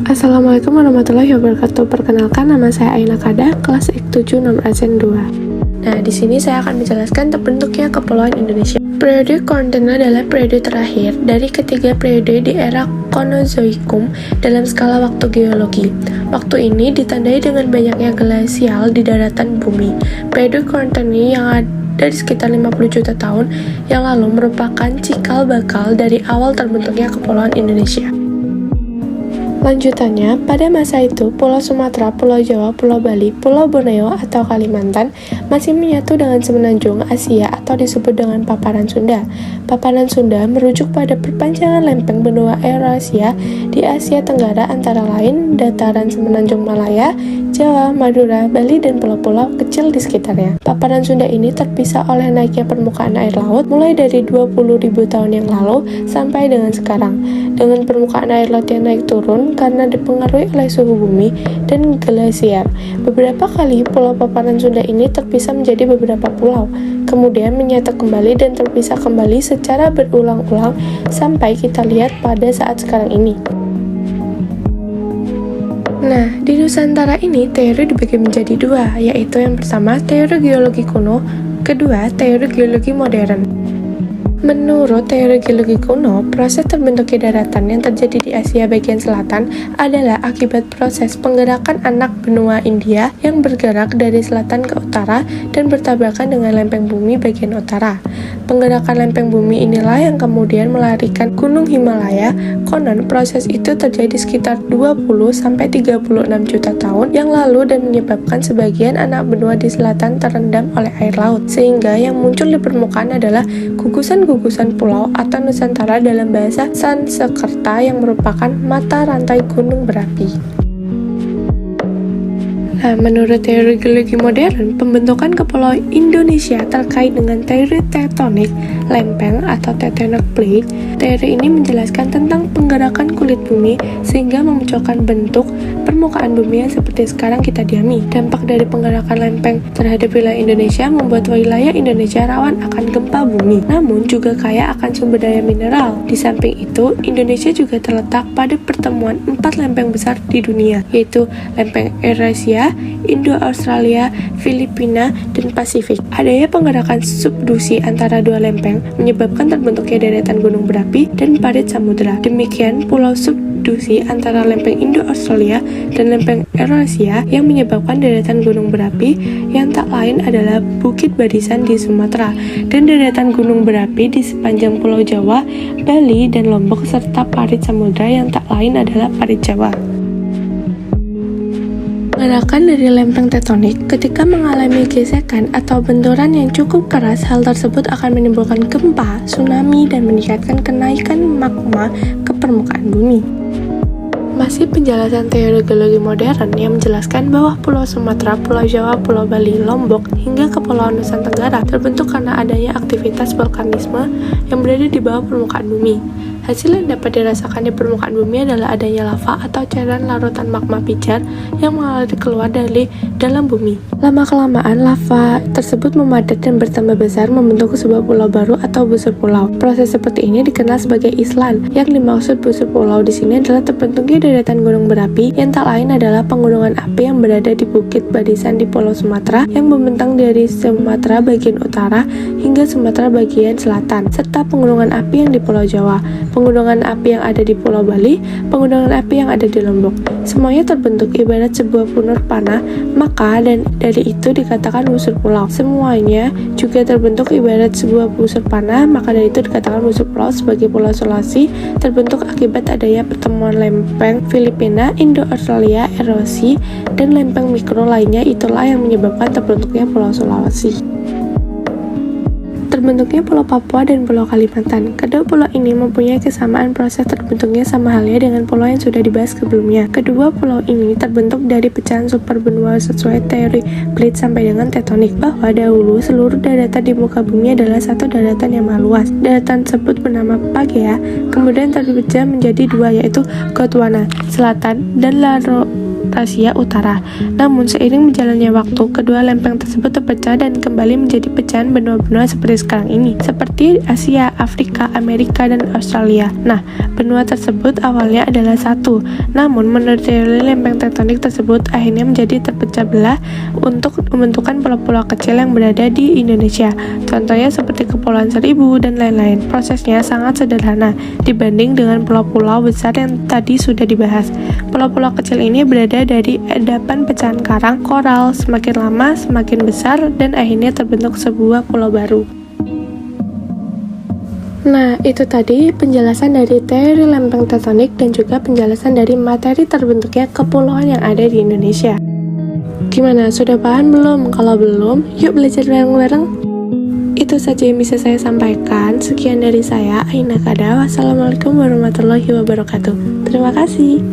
Assalamualaikum warahmatullahi wabarakatuh. Perkenalkan, nama saya Aina Kada, kelas IK7 nomor absen 2. Nah, di sini saya akan menjelaskan terbentuknya Kepulauan Indonesia. Periode Kontinental adalah periode terakhir dari ketiga periode di era Kenozoikum dalam skala waktu geologi. Waktu ini ditandai dengan banyaknya glasial di daratan bumi. Periode Kontinental yang ada di sekitar 50 juta tahun yang lalu merupakan cikal bakal dari awal terbentuknya Kepulauan Indonesia. Lanjutannya, pada masa itu, Pulau Sumatera, Pulau Jawa, Pulau Bali, Pulau Borneo atau Kalimantan masih menyatu dengan semenanjung Asia atau disebut dengan Paparan Sunda. Paparan Sunda merujuk pada perpanjangan lempeng benua Eurasia di Asia Tenggara antara lain dataran semenanjung Malaya, Jawa, Madura, Bali, dan pulau-pulau kecil di sekitarnya. Paparan Sunda ini terpisah oleh naiknya permukaan air laut mulai dari 20.000 tahun yang lalu sampai dengan sekarang. Dengan permukaan air laut yang naik turun karena dipengaruhi oleh suhu bumi dan glasier. Beberapa kali pulau Paparan Sunda ini terpisah menjadi beberapa pulau, kemudian menyatu kembali dan terpisah kembali secara berulang-ulang sampai kita lihat pada saat sekarang ini. Nah, di Nusantara ini teori dibagi menjadi dua, yaitu yang pertama teori geologi kuno, kedua teori geologi modern. Menurut teori geologi kuno, proses terbentuknya daratan yang terjadi di Asia bagian selatan adalah akibat proses penggerakan anak benua India yang bergerak dari selatan ke utara dan bertabrakan dengan lempeng bumi bagian utara. Penggerakan lempeng bumi inilah yang kemudian melarikan Gunung Himalaya. Konon, proses itu terjadi sekitar 20-36 juta tahun yang lalu dan menyebabkan sebagian anak benua di selatan terendam oleh air laut, sehingga yang muncul di permukaan adalah gugusan pulau atau Nusantara dalam bahasa Sanskerta yang merupakan mata rantai gunung berapi. Nah, menurut teori geologi modern, pembentukan Kepulauan Indonesia terkait dengan teori tektonik lempeng atau tectonic plate. Teori ini menjelaskan tentang penggerakan kulit bumi sehingga memunculkan bentuk permukaan bumi yang seperti sekarang kita diami. Dampak dari penggerakan lempeng terhadap wilayah Indonesia membuat wilayah Indonesia rawan akan gempa bumi, namun juga kaya akan sumber daya mineral. Di samping itu, Indonesia juga terletak pada pertemuan 4 lempeng besar di dunia, yaitu lempeng Eurasia, Indo-Australia, Filipina, dan Pasifik. Adanya penggerakan subduksi antara dua lempeng menyebabkan terbentuknya deretan gunung berapi dan parit samudera. Demikian pulau subduksi antara lempeng Indo-Australia dan lempeng Eurasia yang menyebabkan deretan gunung berapi yang tak lain adalah Bukit Barisan di Sumatera dan deretan gunung berapi di sepanjang Pulau Jawa, Bali, dan Lombok serta parit samudera yang tak lain adalah parit Jawa. Gerakan dari lempeng tektonik ketika mengalami gesekan atau benturan yang cukup keras, hal tersebut akan menimbulkan gempa, tsunami, dan meningkatkan kenaikan magma ke permukaan bumi. Masih penjelasan teori geologi modern yang menjelaskan bahwa Pulau Sumatera, Pulau Jawa, Pulau Bali, Lombok, hingga Kepulauan Nusa Tenggara terbentuk karena adanya aktivitas vulkanisme yang berada di bawah permukaan bumi. Hasil yang dapat dirasakan di permukaan bumi adalah adanya lava atau cairan larutan magma pijar yang mengalir keluar dari dalam bumi. Lama-kelamaan, lava tersebut memadat dan bertambah besar membentuk sebuah pulau baru atau busur pulau. Proses seperti ini dikenal sebagai island. Yang dimaksud busur pulau di sini adalah terbentuknya deretan gunung berapi yang tak lain adalah pegunungan api yang berada di Bukit Barisan di Pulau Sumatera yang membentang dari Sumatera bagian utara hingga Sumatera bagian selatan, serta pegunungan api yang di Pulau Jawa, pegunungan api yang ada di Pulau Bali, pegunungan api yang ada di Lombok. Semuanya terbentuk ibarat sebuah punur panah, maka dan dari itu dikatakan busur pulau. Semuanya juga terbentuk ibarat sebuah busur panah, maka dari itu dikatakan busur pulau. Sebagai Pulau Sulawesi terbentuk akibat adanya pertemuan lempeng Filipina, Indo-Australia, erosi, dan lempeng mikro lainnya. Itulah yang menyebabkan terbentuknya Pulau Sulawesi. Terbentuknya Pulau Papua dan Pulau Kalimantan. Kedua pulau ini mempunyai kesamaan proses terbentuknya sama halnya dengan pulau yang sudah dibahas sebelumnya. Kedua pulau ini terbentuk dari pecahan superbenua sesuai teori plate sampai dengan tektonik, bahwa dahulu seluruh daratan di muka bumi adalah satu daratan yang maha luas. Daratan tersebut bernama Pangea, kemudian terpecah menjadi dua, yaitu Gondwana Selatan dan Eurasia Utara. Namun seiring berjalannya waktu, kedua lempeng tersebut terpecah dan kembali menjadi pecahan benua-benua seperti sekarang ini, seperti Asia, Afrika, Amerika, dan Australia. Nah, benua tersebut awalnya adalah satu, namun menurut teori lempeng tektonik tersebut akhirnya menjadi terpecah belah untuk membentukkan pulau-pulau kecil yang berada di Indonesia. Contohnya seperti Kepulauan Seribu dan lain-lain. Prosesnya sangat sederhana dibanding dengan pulau-pulau besar yang tadi sudah dibahas. Pulau-pulau kecil ini berada dari endapan pecahan karang koral, semakin lama semakin besar dan akhirnya terbentuk sebuah pulau baru. Nah, itu tadi penjelasan dari teori lempeng tektonik dan juga penjelasan dari materi terbentuknya kepulauan yang ada di Indonesia. Gimana, sudah paham belum? Kalau belum, yuk belajar bareng-bareng. Itu saja yang bisa saya sampaikan. Sekian dari saya, Aina Kada. Wassalamualaikum warahmatullahi wabarakatuh. Terima kasih.